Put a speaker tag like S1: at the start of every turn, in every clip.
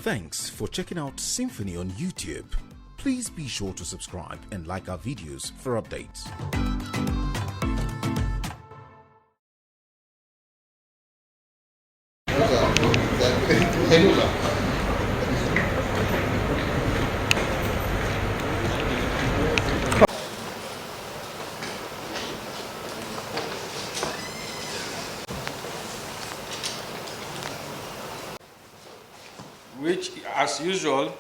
S1: Thanks for checking out SYMFONI on YouTube. Please be sure to subscribe and like our videos for updates.
S2: Which, as usual,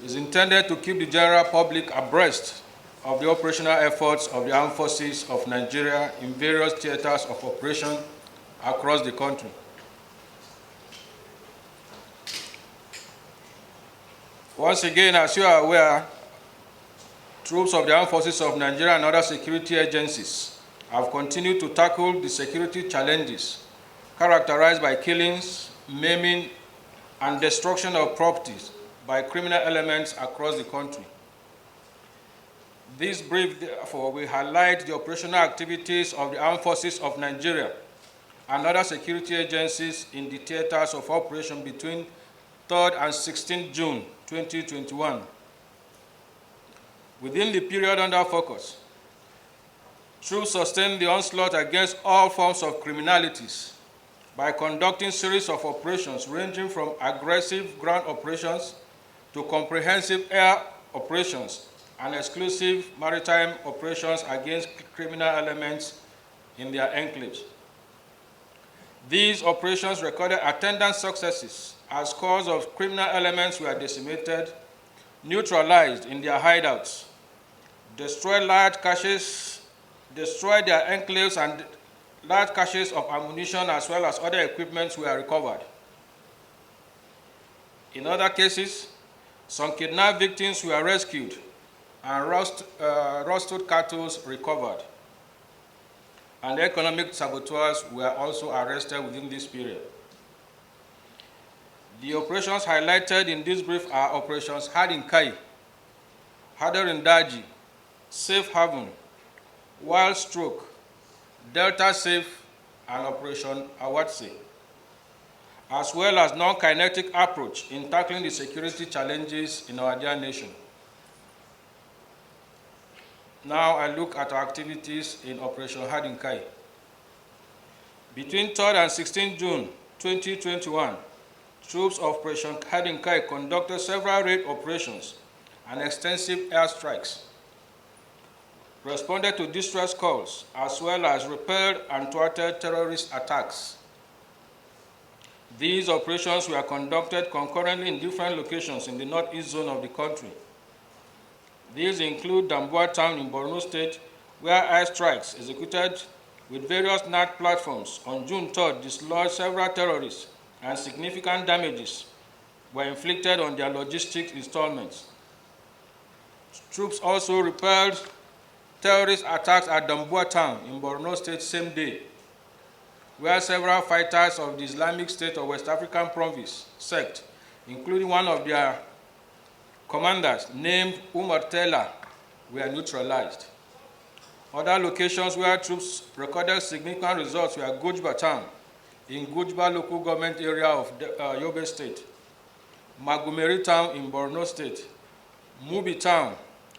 S2: is intended to keep the general public abreast of the operational efforts of the armed forces of Nigeria in various theaters of operation across the country. Once again, as you are aware, troops of the armed forces of Nigeria and other security agencies have continued to tackle the security challenges characterized by killings, maiming, and destruction of properties by criminal elements across the country. This brief, therefore, will highlight the operational activities of the armed forces of Nigeria and other security agencies in the theaters of operation between 3rd and 16th June 2021. Within the period under focus, troops sustained the onslaught against all forms of criminalities by conducting a series of operations ranging from aggressive ground operations to comprehensive air operations and exclusive maritime operations against criminal elements in their enclaves. These operations recorded attendant successes as scores of criminal elements were decimated, neutralized in their hideouts, destroyed large caches, destroyed their enclaves, and large caches of ammunition as well as other equipment were recovered. In other cases, some kidnapped victims were rescued and roasted cattle recovered. And economic saboteurs were also arrested within this period. The operations highlighted in this brief are Operations Hadin Kai, Hadarin Daji, Safe Haven, Wild Stroke, Delta Safe, and Operation Awatse, as well as non-kinetic approach in tackling the security challenges in our dear nation. Now I look at our activities in Operation Hadin Kai. Between 3rd and 16th June 2021, troops of Operation Hadin Kai conducted several raid operations and extensive airstrikes, responded to distress calls, as well as repelled and thwarted terrorist attacks. These operations were conducted concurrently in different locations in the northeast zone of the country. These include Damboa Town in Borno State, where airstrikes executed with various NAT platforms on June 3rd dislodged several terrorists and significant damages were inflicted on their logistics installments. Troops also repelled terrorist attacks at Damboa Town in Borno State same day, where several fighters of the Islamic State of West African Province sect, including one of their commanders named Umar Tela, were neutralized. Other locations where troops recorded significant results were Gujba Town in Gujba local government area of Yobe State, Magumeri Town in Borno State, Mubi Town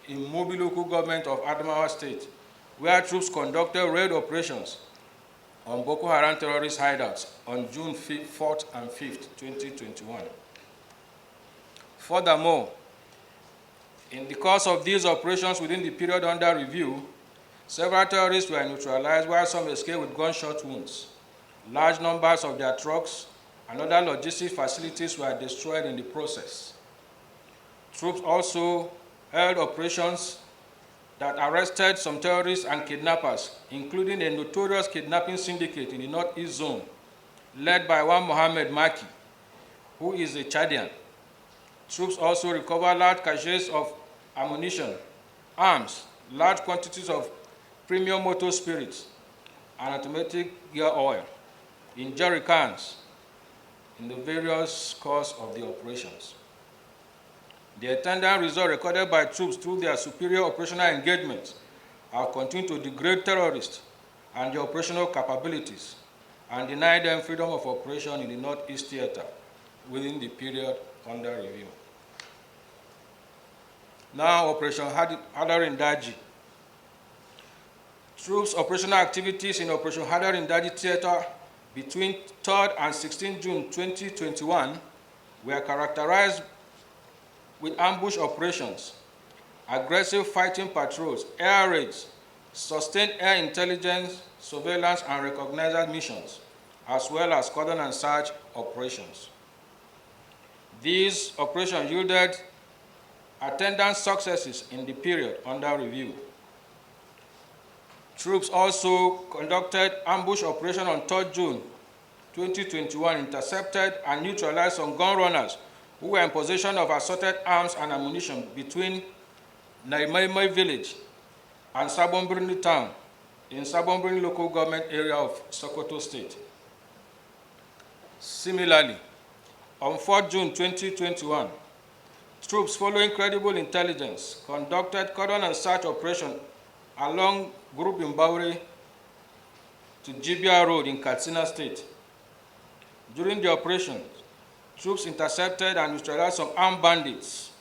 S2: in Mubi local government of Adamawa State, where troops conducted raid operations on Boko Haram terrorist hideouts on June 4th and 5th, 2021. Furthermore, in the course of these operations within the period under review, several terrorists were neutralized while some escaped with gunshot wounds. Large numbers of their trucks and other logistics facilities were destroyed in the process. Troops also held operations that arrested some terrorists and kidnappers, including a notorious kidnapping syndicate in the Northeast Zone, led by one Mohammed Maki, who is a Chadian. Troops also recovered large caches of ammunition, arms, large quantities of premium motor spirits, and automatic gear oil in jerry cans in the various course of the operations. The attendant results recorded by troops through their superior operational engagement have continued to degrade terrorists and their operational capabilities and deny them freedom of operation in the Northeast Theater. within the period under review. Now, Operation Hadarin Daji. Troops' operational activities in Operation Hadarin Daji Theater between 3rd and 16 June 2021 were characterized with ambush operations, aggressive fighting patrols, air raids, sustained air intelligence, surveillance and reconnaissance missions, as well as cordon and search operations. These operations yielded attendant successes in the period under review. Troops also conducted ambush operation on 3rd June 2021, intercepted and neutralized some gunrunners who were in possession of assorted arms and ammunition between Naimaimai village and Sabon Birni town in Sabon Birni local government area of Sokoto State. Similarly, on 4 June 2021, troops following credible intelligence conducted cordon and search operation along Group Imbaure to Jibia Road in Katsina State. During the operation, troops intercepted and neutralized some armed bandits.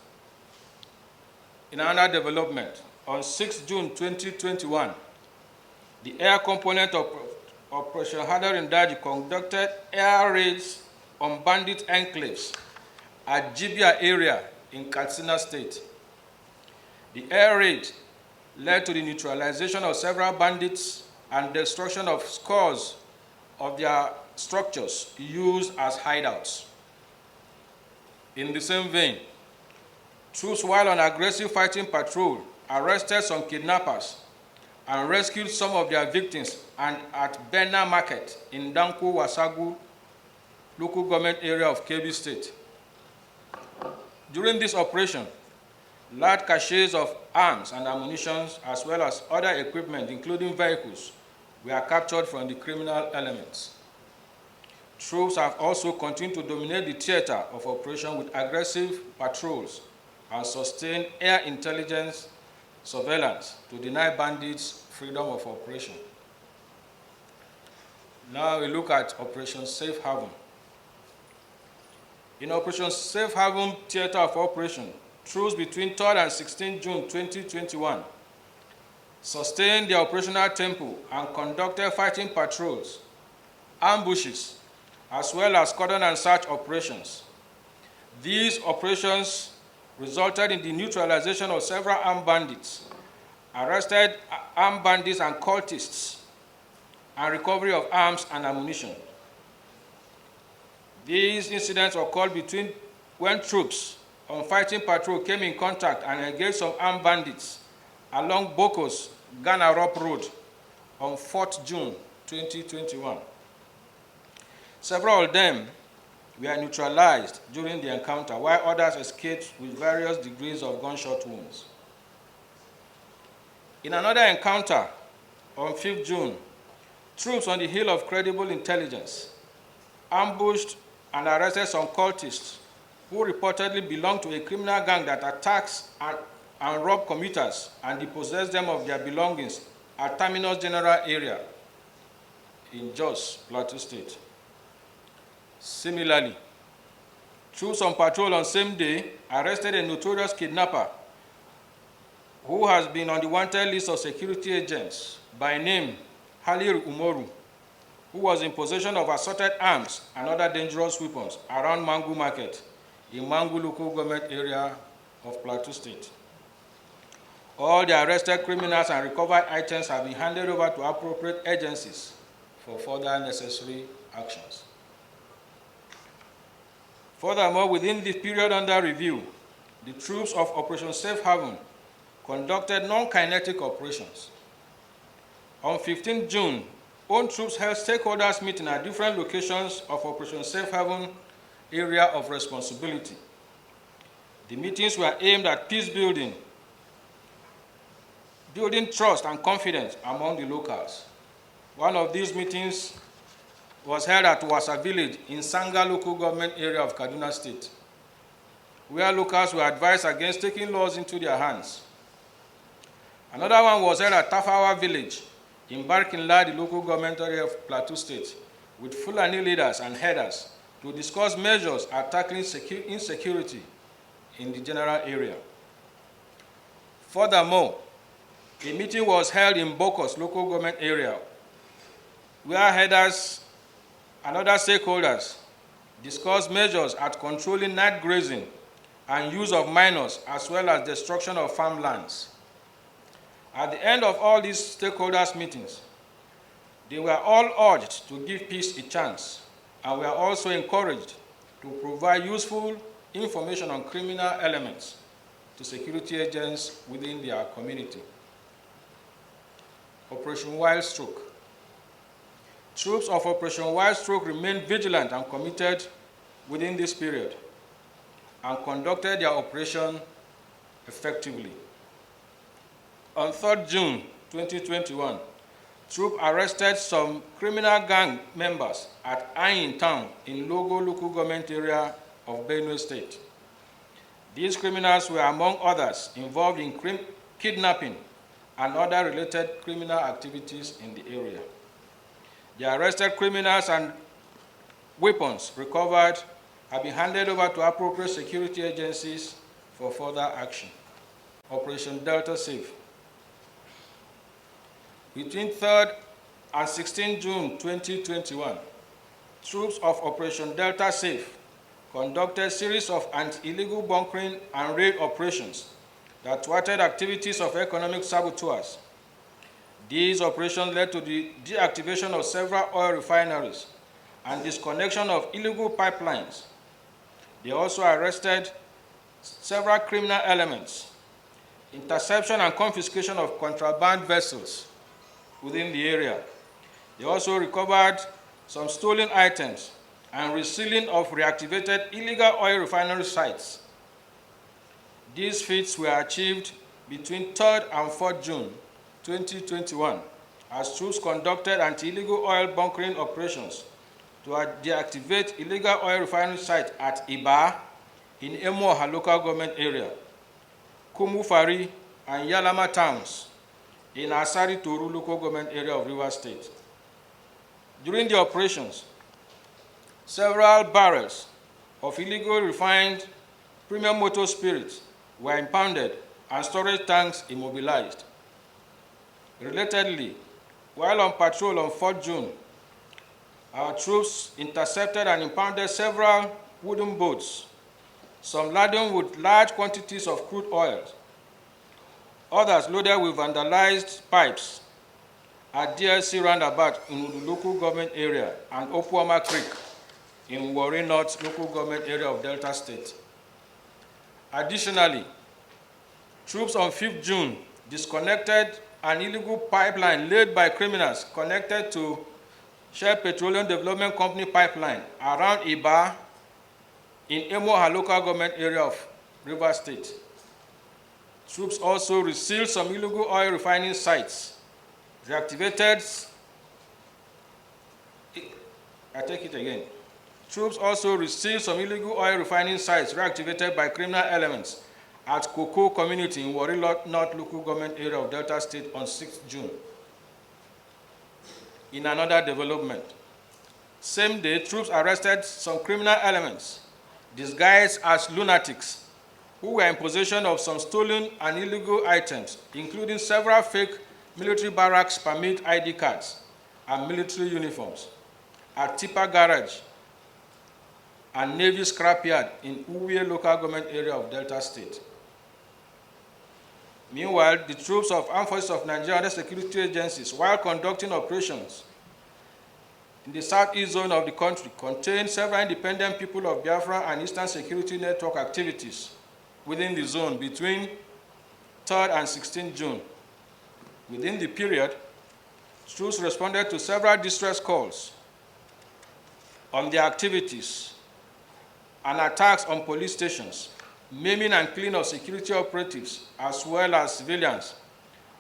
S2: In another development, on 6 June 2021, the air component of Operation Hadarin Daji conducted air raids on bandit enclaves at Jibia area in Katsina State. The air raid led to the neutralization of several bandits and destruction of scores of their structures used as hideouts. In the same vein, troops, while on aggressive fighting patrol, arrested some kidnappers and rescued some of their victims and at Bena Market in Danko Wasagu local government area of Kebbi State. During this operation, large caches of arms and ammunition, as well as other equipment, including vehicles, were captured from the criminal elements. Troops have also continued to dominate the theater of operation with aggressive patrols and sustained air intelligence surveillance to deny bandits freedom of operation. Now we look at Operation Safe Haven. In Operation Safe Haven theater of operation, troops between 3rd and 16 June 2021 sustained their operational tempo and conducted fighting patrols, ambushes, as well as cordon and search operations. These operations resulted in the neutralization of several armed bandits, arrested armed bandits and cultists, and recovery of arms and ammunition. These incidents occurred between when troops on fighting patrol came in contact and engaged some armed bandits along Boko's Ghana Rope Road on 4th June 2021. Several of them were neutralized during the encounter, while others escaped with various degrees of gunshot wounds. In another encounter on 5th June, troops on the hill of credible intelligence ambushed and arrested some cultists who reportedly belonged to a criminal gang that attacks and rob commuters and dispossess them of their belongings at Terminus General area in Jos, Plateau State. Similarly, troops on patrol on same day arrested a notorious kidnapper who has been on the wanted list of security agents by name Halir Umoru, who was in possession of assorted arms and other dangerous weapons around Mangu Market in Mangu local government area of Plateau State. All the arrested criminals and recovered items have been handed over to appropriate agencies for further necessary actions. Furthermore, within the period under review, the troops of Operation Safe Haven conducted non-kinetic operations. On 15 June, own troops held stakeholders meeting at different locations of Operation Safe Haven area of responsibility. The meetings were aimed at peace building, building trust and confidence among the locals. One of these meetings was held at Wasa village in Sanga local government area of Kaduna State, where locals were advised against taking laws into their hands. Another one was held at Tafawa village in Barkinla, the local government area of Plateau State, with Fulani leaders and headers to discuss measures at tackling insecurity in the general area. Furthermore, a meeting was held in Bokos local government area where headers and other stakeholders discussed measures at controlling night grazing and use of minors, as well as destruction of farmlands. At the end of all these stakeholders' meetings, they were all urged to give peace a chance, and were also encouraged to provide useful information on criminal elements to security agents within their community. Operation Wild Stroke. Troops of Operation Wild Stroke remained vigilant and committed within this period and conducted their operation effectively. On 3rd June 2021, troops arrested some criminal gang members at Ayin Town in Logo local government area of Benue State. These criminals were, among others, involved in kidnapping and other related criminal activities in the area. The arrested criminals and weapons recovered have been handed over to appropriate security agencies for further action. Operation Delta Safe. Between 3rd and 16 June 2021, troops of Operation Delta Safe conducted a series of anti-illegal bunkering and raid operations that thwarted activities of economic saboteurs. These operations led to the deactivation of several oil refineries and disconnection of illegal pipelines. They also arrested several criminal elements, interception and confiscation of contraband vessels within the area. They also recovered some stolen items and resealing of reactivated illegal oil refinery sites. These feats were achieved between 3rd and 4th June 2021 as troops conducted anti-illegal oil bunkering operations to deactivate illegal oil refinery sites at Iba in Emoha local government area, Kumufari and Yalama towns in Asari Toru local government area of Rivers State. During the operations, several barrels of illegal refined premium motor spirits were impounded and storage tanks immobilized. Relatedly, while on patrol on 4th June, our troops intercepted and impounded several wooden boats, some laden with large quantities of crude oil, others loaded with vandalized pipes at DLC roundabout in the local government area and Opuama Creek in Warri North local government area of Delta State. Additionally, troops on 5th June disconnected an illegal pipeline laid by criminals connected to Shell Petroleum Development Company pipeline around Iba in Emoha local government area of Rivers State. Troops also resealed some illegal oil refining sites, reactivated, Troops also resealed some illegal oil refining sites reactivated by criminal elements at Koko community in Warri North local government area of Delta State on 6th June. In another development, same day, troops arrested some criminal elements disguised as lunatics who were in possession of some stolen and illegal items, including several fake military barracks permit ID cards and military uniforms at Tipa Garage and Navy Scrapyard in Uwe local government area of Delta State. Meanwhile, the troops of Armed Forces of Nigeria and the security agencies, while conducting operations in the southeast zone of the country, contained several independent people of Biafra and Eastern Security Network activities within the zone between 3rd and 16th June. Within the period, troops responded to several distress calls on their activities and attacks on police stations, maiming and killing of security operatives as well as civilians,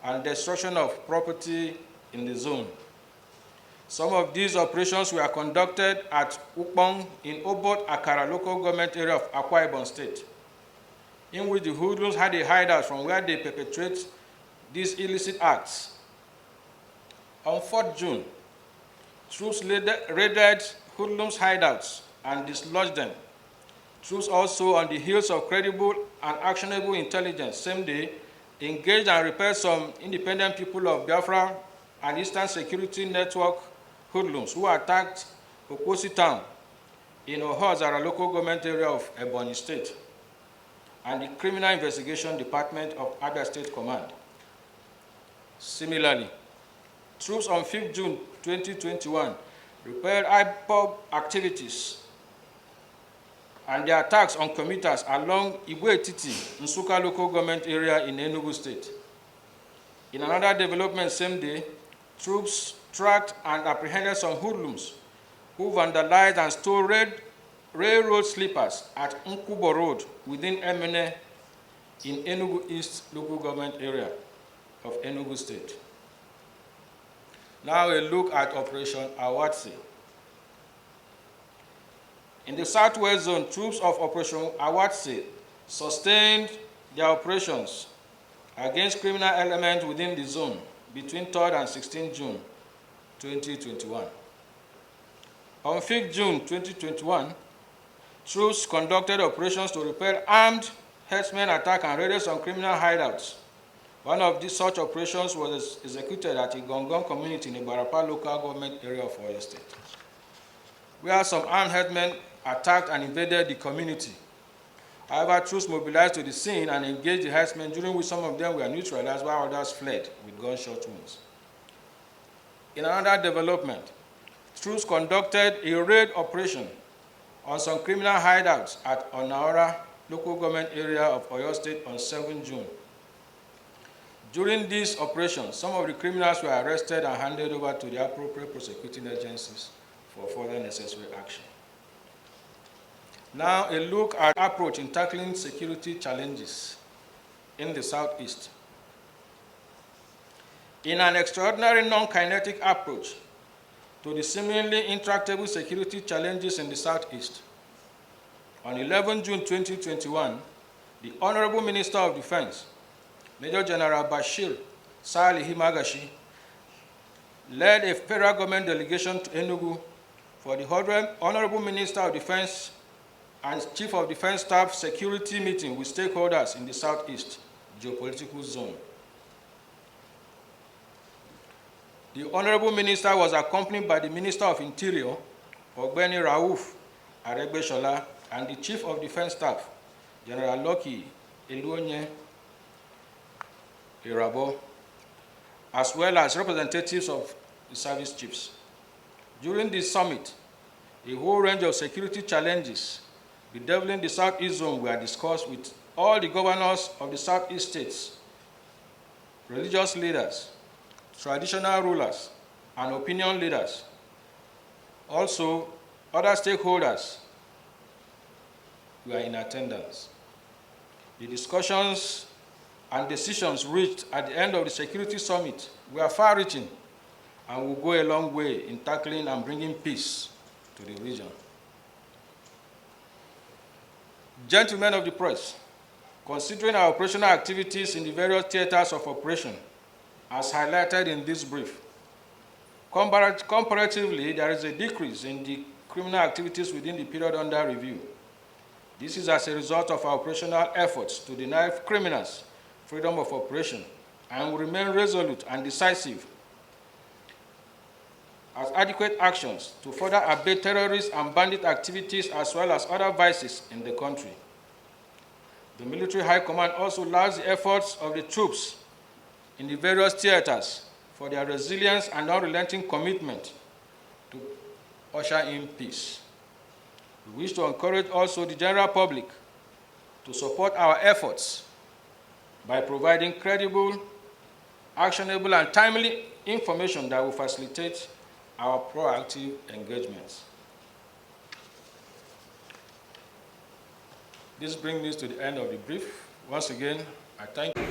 S2: and destruction of property in the zone. Some of these operations were conducted at Ukpong in Obot Akara local government area of Akwa Ibom State, in which the hoodlums had a hideout from where they perpetrate these illicit acts. On 4th June, troops raided hoodlums' hideouts and dislodge them. Troops also, on the heels of credible and actionable intelligence, same day, engaged and repelled some independent people of Biafra and Eastern Security Network hoodlums who attacked Sokoto Town in Ohozara local government area of Ebonyi State and the Criminal Investigation Department of Abia State Command. Similarly, troops on 5th June 2021 repelled IPOB activities and their attacks on commuters along Igwe-Etiti, Nsukka local government area in Enugu State. In another development same day, troops tracked and apprehended some hoodlums who vandalized and stole railroad sleepers at Nkubo Road within Emene in Enugu East local government area of Enugu State. Now a look at Operation Awatse. In the Southwest Zone, troops of Operation Awatse sustained their operations against criminal elements within the zone between 3rd and 16 June 2021. On 5th June 2021, troops conducted operations to repel armed herdsmen attack and raided some criminal hideouts. One of these such operations was executed at Igongon community in Ibarapa local government area of Oyo State, where some armed herdsmen attacked and invaded the community. However, troops mobilized to the scene and engaged the herdsmen, during which some of them were neutralized while others fled with gunshot wounds. In another development, troops conducted a raid operation on some criminal hideouts at Onaora local government area of Oyo State on 7 June. During this operation, some of the criminals were arrested and handed over to the appropriate prosecuting agencies for further necessary action. Now, a look at approach in tackling security challenges in the Southeast. In an extraordinary non-kinetic approach to the seemingly intractable security challenges in the Southeast, on 11 June 2021, the Honorable Minister of Defense, Major General Bashir Salihi Magashi, led a federal government delegation to Enugu for the Honorable Minister of Defense and Chief of Defense Staff security meeting with stakeholders in the Southeast geopolitical zone. The Honorable Minister was accompanied by the Minister of Interior, Ogbeni Rauf Aregbesola, and the Chief of Defense Staff, General Loki Eluonye Irabo, as well as representatives of the service chiefs. During this summit, a whole range of security challenges bedeviling the Southeast Zone were discussed with all the governors of the Southeast states, religious leaders, traditional rulers, and opinion leaders. Also, other stakeholders were in attendance. The discussions and decisions reached at the end of the security summit were far-reaching and will go a long way in tackling and bringing peace to the region. Gentlemen of the press, considering our operational activities in the various theaters of operation, as highlighted in this brief, comparatively, there is a decrease in the criminal activities within the period under review. This is as a result of our operational efforts to deny criminals freedom of operation and will remain resolute and decisive as adequate actions to further abate terrorist and bandit activities as well as other vices in the country. The Military High Command also lauds the efforts of the troops in the various theaters for their resilience and unrelenting commitment to usher in peace. We wish to encourage also the general public to support our efforts by providing credible, actionable, and timely information that will facilitate our proactive engagements. This brings me to the end of the brief. Once again, I thank you.